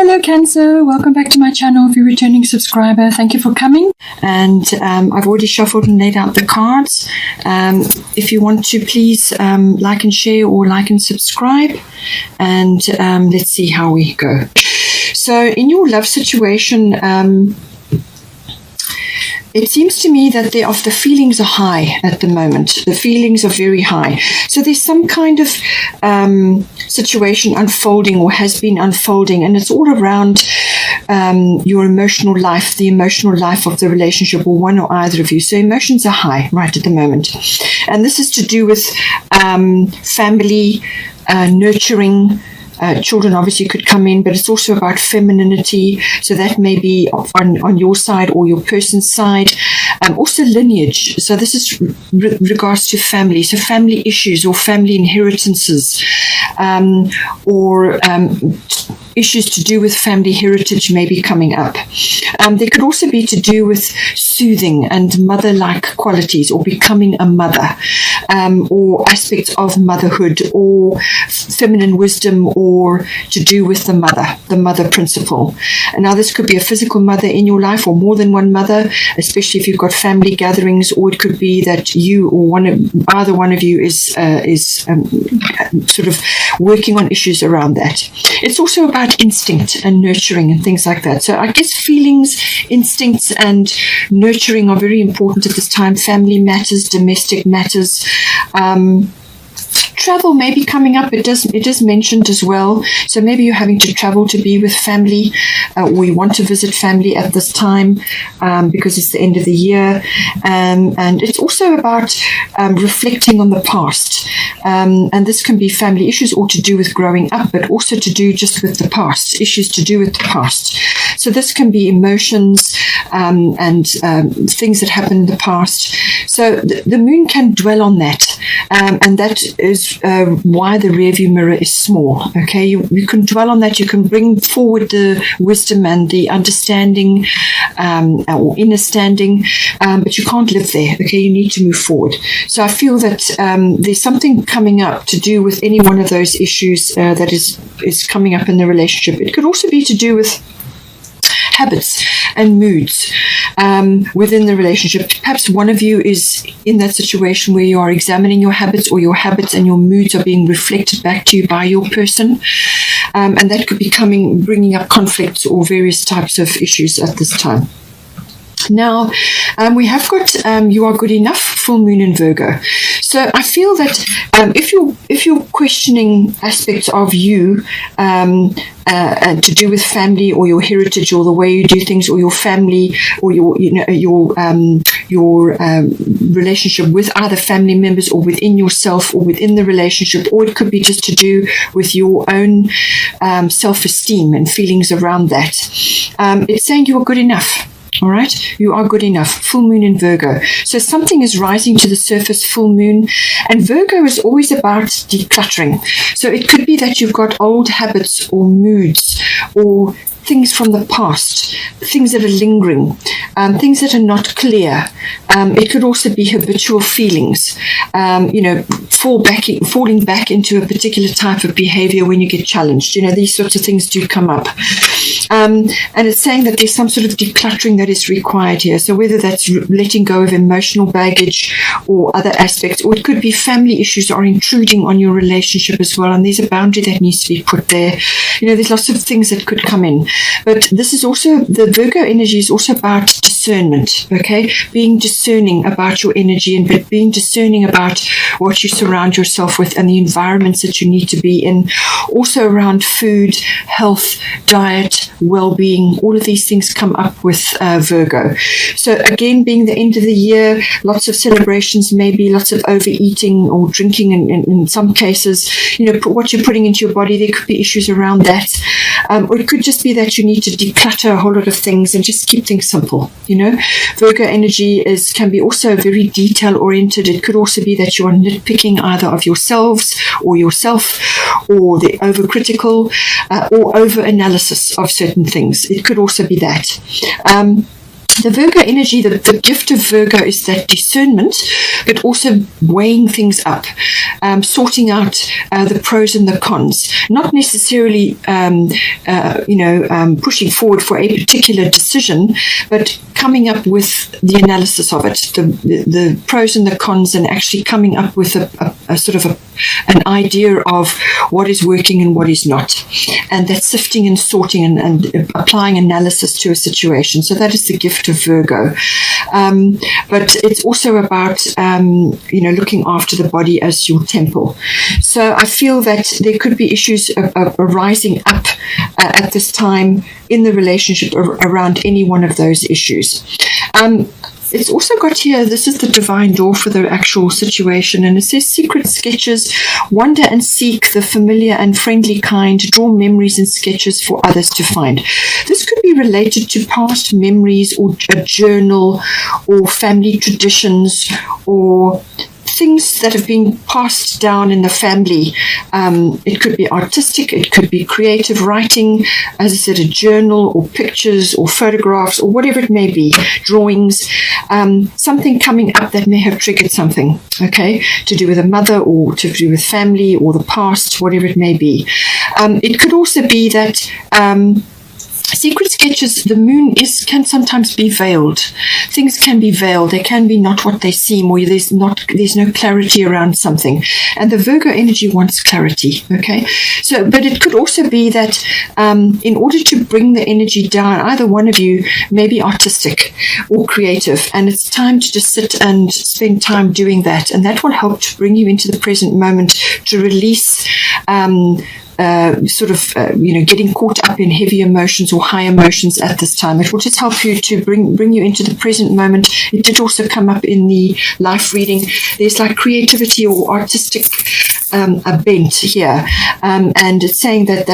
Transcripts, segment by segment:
Hello Cancer, welcome back to my channel. If you're a returning subscriber, thank you for coming. And I've already shuffled and laid out the cards. If you want to, please like and share or like and subscribe. And let's see how we go. So in your love situation, it seems to me that the feelings are high at the moment. The feelings are very high. So there's some kind of situation unfolding or has been unfolding, and it's all around your emotional life, the emotional life of the relationship, or one or either of you. So emotions are high right at the moment. And this is to do with family, nurturing. Children obviously could come in, but it's also about femininity. So that may be on your side or your person's side. Also lineage. So this is regards to family. So family issues or family inheritances, or issues to do with family heritage may be coming up. There could also be to do with soothing and mother-like qualities, or becoming a mother, or aspects of motherhood, or feminine wisdom, or to do with the mother principle. And now this could be a physical mother in your life, or more than one mother, especially if you've got family gatherings, or it could be that you or either one of you is sort of working on issues around that. It's also about instinct and nurturing and things like that. So I guess feelings, instincts, and nurturing are very important at this time. Family matters, domestic matters. Travel may be coming up. It is mentioned as well. So maybe you're having to travel to be with family, or you want to visit family at this time because it's the end of the year. And it's also about reflecting on the past. And this can be family issues or to do with growing up, but also to do just with the past, issues to do with the past. So this can be emotions and things that happened in the past. So the moon can dwell on that. And that is why the rearview mirror is small. Okay, you can dwell on that. You can bring forward the wisdom and the understanding or inner standing, but you can't live there. Okay, you need to move forward. So I feel that there's something coming up to do with any one of those issues that is coming up in the relationship. It could also be to do with habits and moods within the relationship. Perhaps one of you is in that situation where you are examining your habits, or your habits and your moods are being reflected back to you by your person, and that could be bringing up conflicts or various types of issues at this time. Now, we have got You Are Good Enough, full moon in Virgo. So I feel that if you're questioning aspects of you to do with family or your heritage or the way you do things, or your family, or your relationship with other family members, or within yourself, or within the relationship, or it could be just to do with your own self-esteem and feelings around that. It's saying you are good enough. All right, you are good enough. Full moon in Virgo. So something is rising to the surface, full moon. And Virgo is always about decluttering. So it could be that you've got old habits or moods or things from the past, things that are lingering, things that are not clear. It could also be habitual feelings, falling back into a particular type of behavior when you get challenged. These sorts of things do come up. And it's saying that there's some sort of decluttering that is required here. So whether that's letting go of emotional baggage or other aspects, or it could be family issues are intruding on your relationship as well, and there's a boundary that needs to be put there. There's lots of things that could come in. But this is also, the Virgo energy is also about discernment, okay? Being discerning about your energy, and being discerning about what you surround yourself with and the environments that you need to be in. Also around food, health, diet, well-being, all of these things come up with Virgo. So again, being the end of the year, lots of celebrations, maybe lots of overeating or drinking in some cases. What you're putting into your body, there could be issues around that. Or it could just be that you need to declutter a whole lot of things and just keep things simple. Virgo energy can be also very detail-oriented. It could also be that you are nitpicking either of yourselves or yourself, or the overcritical, or over-analysis of certain things. It could also be that. The Virgo energy, the gift of Virgo is that discernment, but also weighing things up, sorting out the pros and the cons, not necessarily, pushing forward for a particular decision, but coming up with the analysis of it, the pros and the cons, and actually coming up with a sort of an idea of what is working and what is not. And that's sifting and sorting and applying analysis to a situation. So that is the gift of Virgo. But it's also about, looking after the body as your temple. So I feel that there could be issues arising up at this time in the relationship around any one of those issues. It's also got here, this is the divine door for the actual situation, and it says secret sketches, wander and seek the familiar and friendly kind, draw memories and sketches for others to find. This could be related to past memories or a journal or family traditions or things that have been passed down in the family. It could be artistic, it could be creative writing, as I said, a journal or pictures or photographs or whatever it may be, drawings, something coming up that may have triggered something, okay, to do with a mother or to do with family or the past, whatever it may be. It could also be that secret sketches, the moon can sometimes be veiled. Things can be veiled. They can be not what they seem, or there's no clarity around something. And the Virgo energy wants clarity, okay? So, but it could also be that in order to bring the energy down, either one of you may be artistic or creative, and it's time to just sit and spend time doing that. And that will help to bring you into the present moment, to release getting caught up in heavy emotions or high emotions at this time. It will just help you to bring you into the present moment. It did also come up in the life reading. There's like creativity or artistic a bent here, and it's saying that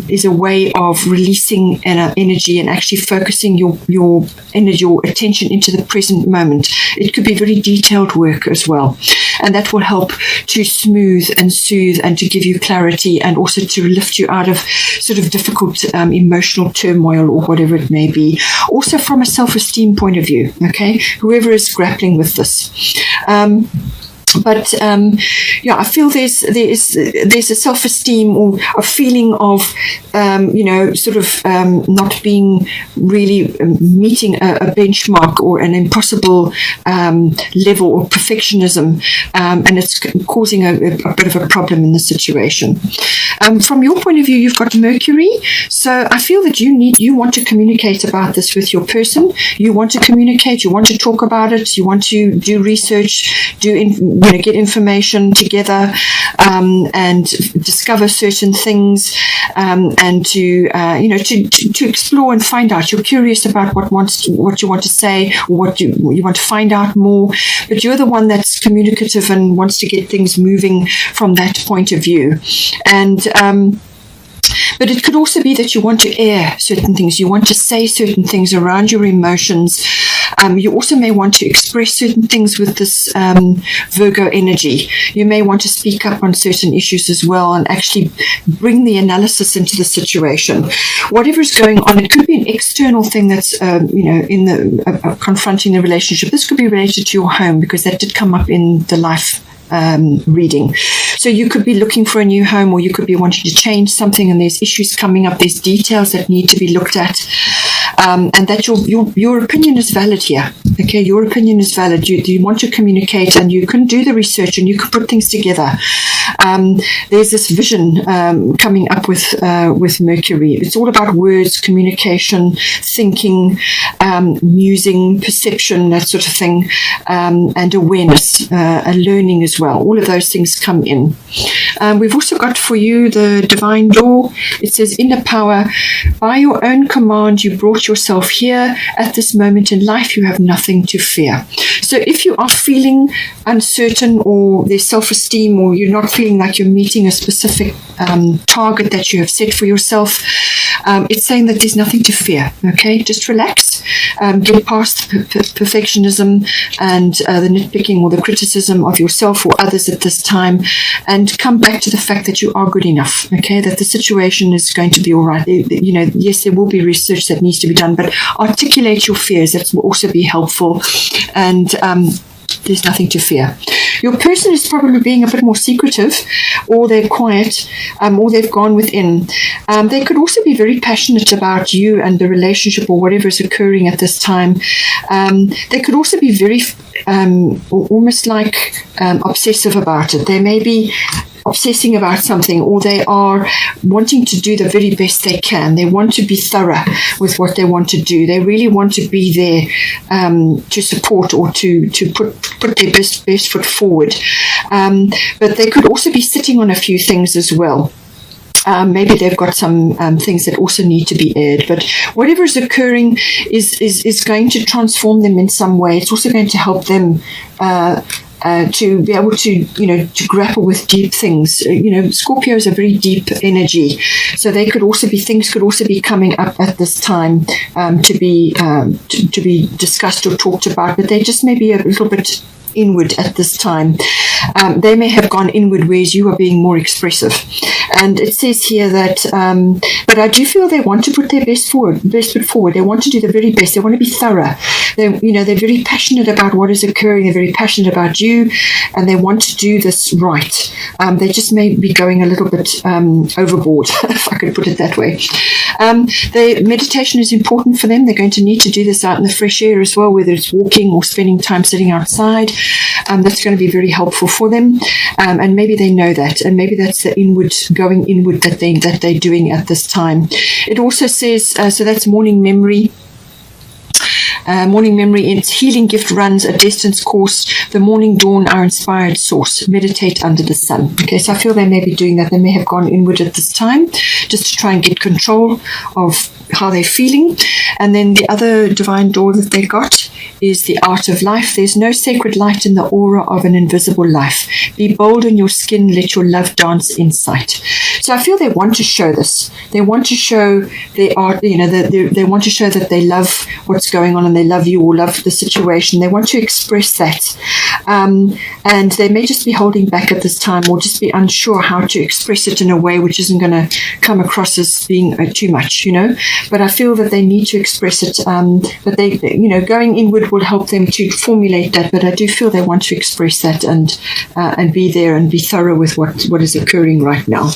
is a way of releasing energy and actually focusing your energy, your attention into the present moment. It could be very detailed work as well, and that will help to smooth and soothe and to give you clarity, and also to lift you out of sort of difficult emotional turmoil or whatever it may be. Also from a self-esteem point of view, okay, whoever is grappling with this. I feel there's a self-esteem or a feeling of, not being really meeting a benchmark or an impossible level of perfectionism, and it's causing a bit of a problem in the situation. From your point of view, you've got Mercury, so I feel that you want to communicate about this with your person. You want to communicate, you want to talk about it, you want to do research, get information together, and discover certain things, and to explore and find out. You're curious about what you want to say, or what you want to find out more, but you're the one that's communicative and wants to get things moving from that point of view. And but it could also be that you want to air certain things. You want to say certain things around your emotions. You also may want to express certain things with this Virgo energy. You may want to speak up on certain issues as well and actually bring the analysis into the situation. Whatever is going on, it could be an external thing that's, confronting the relationship. This could be related to your home, because that did come up in the life reading. So you could be looking for a new home, or you could be wanting to change something, and there's issues coming up, there's details that need to be looked at, and that your opinion is valid here. Okay, your opinion is valid. You want to communicate, and you can do the research, and you can put things together. There's this vision coming up with Mercury. It's all about words, communication, thinking, musing, perception, that sort of thing, and awareness, learning as well. All of those things come in. We've also got for you the divine door. It says, inner power. By your own command, you brought yourself here. At this moment in life, you have nothing to fear. So if you are feeling uncertain, or there's self-esteem, or you're not feeling like you're meeting a specific target that you have set for yourself, it's saying that there's nothing to fear. Okay, just relax, get past perfectionism and the nitpicking or the criticism of yourself or others at this time, and come back to the fact that you are good enough. Okay, that the situation is going to be all right. Yes, there will be research that needs to be done, but articulate your fears. That will also be helpful, and there's nothing to fear. Your person is probably being a bit more secretive, or they're quiet, or they've gone within. They could also be very passionate about you and the relationship or whatever is occurring at this time. They could also be very almost like obsessive about it. They may be obsessing about something, or they are wanting to do the very best they can. They want to be thorough with what they want to do. They really want to be there to support or to put their best foot forward. But they could also be sitting on a few things as well. Maybe they've got some things that also need to be aired, but whatever is occurring is going to transform them in some way. It's also going to help them to be able to grapple with deep things. Scorpio is a very deep energy, so things could also be coming up at this time to be discussed or talked about, but they just may be a little bit inward at this time. They may have gone inward, whereas you are being more expressive. And it says here that, but I do feel they want to put their best foot forward. They want to do the very best. They want to be thorough. They're very passionate about what is occurring. They're very passionate about you, and they want to do this right. They just may be going a little bit overboard, if I could put it that way. Meditation is important for them. They're going to need to do this out in the fresh air as well, whether it's walking or spending time sitting outside. That's going to be very helpful for them, and maybe they know that, and maybe that's the going inward that they're doing at this time. It also says, so that's morning memory. Morning memory, its healing gift runs a distance course. The morning dawn, our inspired source. Meditate under the sun. Okay, so I feel they may be doing that. They may have gone inward at this time just to try and get control of how they're feeling. And then the other divine door that they got is the art of life. There's no sacred light in the aura of an invisible life. Be bold in your skin. Let your love dance in sight. So I feel they want to show this. They want to show their art. They want to show that they love what's going on and they love you or love the situation. They want to express that. And they may just be holding back at this time, or just be unsure how to express it in a way which isn't going to come across as being too much, But I feel that they need to express it. But they going inward will help them to formulate that. But I do feel they want to express that and be there and be thorough with what is occurring right now.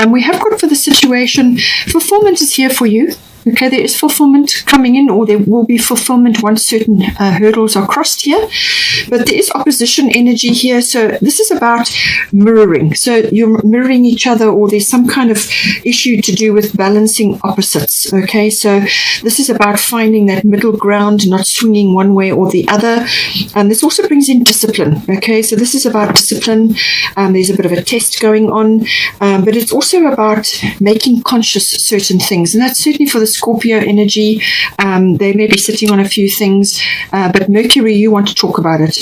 We have got for the situation, fulfillment is here for you. Okay, there is fulfillment coming in, or there will be fulfillment once certain hurdles are crossed here. But there is opposition energy here. So this is about mirroring. So you're mirroring each other, or there's some kind of issue to do with balancing opposites. Okay, so this is about finding that middle ground, not swinging one way or the other. And this also brings in discipline. Okay, so this is about discipline. There's a bit of a test going on, but it's also about making conscious certain things. And that's certainly for the Scorpio energy. They may be sitting on a few things, but Mercury, you want to talk about it.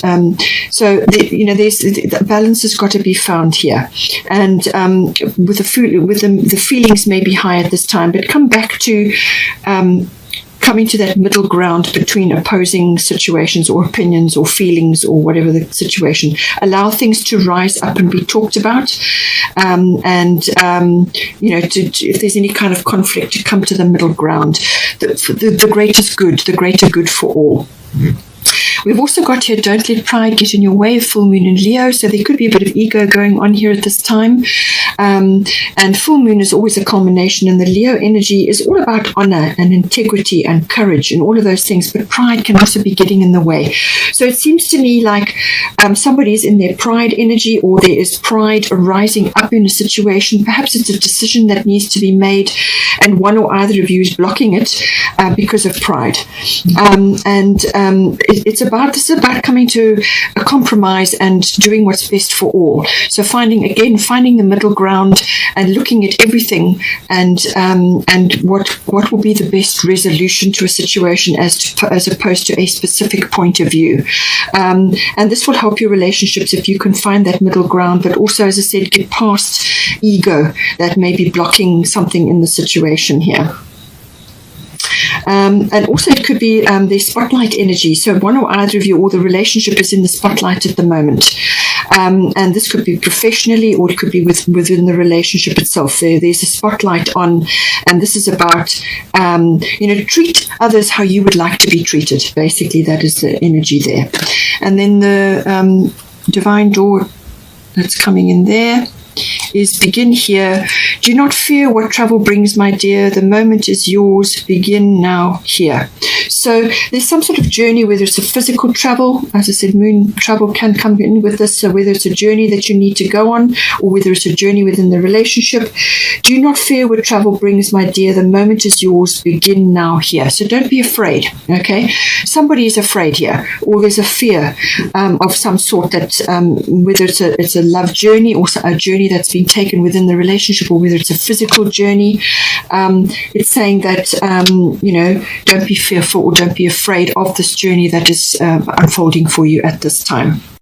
So there's the balance has got to be found here, and with the feelings may be high at this time, but come back to coming to that middle ground between opposing situations or opinions or feelings or whatever the situation. Allow things to rise up and be talked about, if there's any kind of conflict, to come to the middle ground. The greater good for all. We've also got here, don't let pride get in your way, full moon in Leo. So there could be a bit of ego going on here at this time. And full moon is always a culmination. And the Leo energy is all about honor and integrity and courage and all of those things. But pride can also be getting in the way. So it seems to me like somebody is in their pride energy, or there is pride arising up in a situation. Perhaps it's a decision that needs to be made, and one or either of you is blocking it. because of pride. This is about coming to a compromise and doing what's best for all. So finding the middle ground and looking at everything and what will be the best resolution to a situation as opposed to a specific point of view. And this will help your relationships if you can find that middle ground, but also, as I said, get past ego that may be blocking something in the situation here. And also it could be the spotlight energy. So one or either of you or the relationship is in the spotlight at the moment. And this could be professionally or it could be within the relationship itself. There's a spotlight on, and this is about, treat others how you would like to be treated. Basically, that is the energy there. And then the divine door that's coming in there is begin here. Do not fear what travel brings, my dear. The moment is yours. Begin now here. So there's some sort of journey, whether it's a physical travel, as I said, moon travel can come in with this. So whether it's a journey that you need to go on or whether it's a journey within the relationship, do not fear what travel brings, my dear. The moment is yours. Begin now here. So don't be afraid. Okay. Somebody is afraid here, or there's a fear of some sort that whether it's a love journey or a journey that's been taken within the relationship, or whether it's a physical journey. It's saying that don't be fearful or don't be afraid of this journey that is unfolding for you at this time.